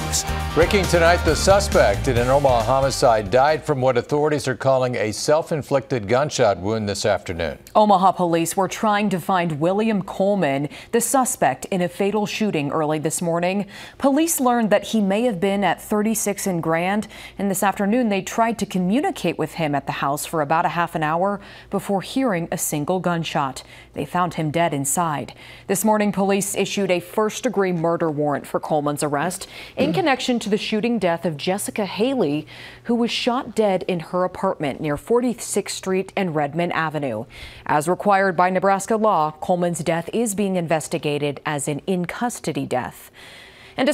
news. Breaking tonight, the suspect in an Omaha homicide died from what authorities are calling a self-inflicted gunshot wound this afternoon. Omaha Police were trying to find William Coleman, the suspect in a fatal shooting early this morning. Police learned that he may have been at 36 and Grand, and this afternoon they tried to communicate with him at the house for about a half an hour before hearing a single gunshot. They found him dead inside. This morning, police issued a first-degree murder warrant for Coleman's arrest in connection to the shooting death of Jessica Haley, who was shot dead in her apartment near 46th Street and Redmond Avenue. As required by Nebraska law, Coleman's death is being investigated as an in-custody death. And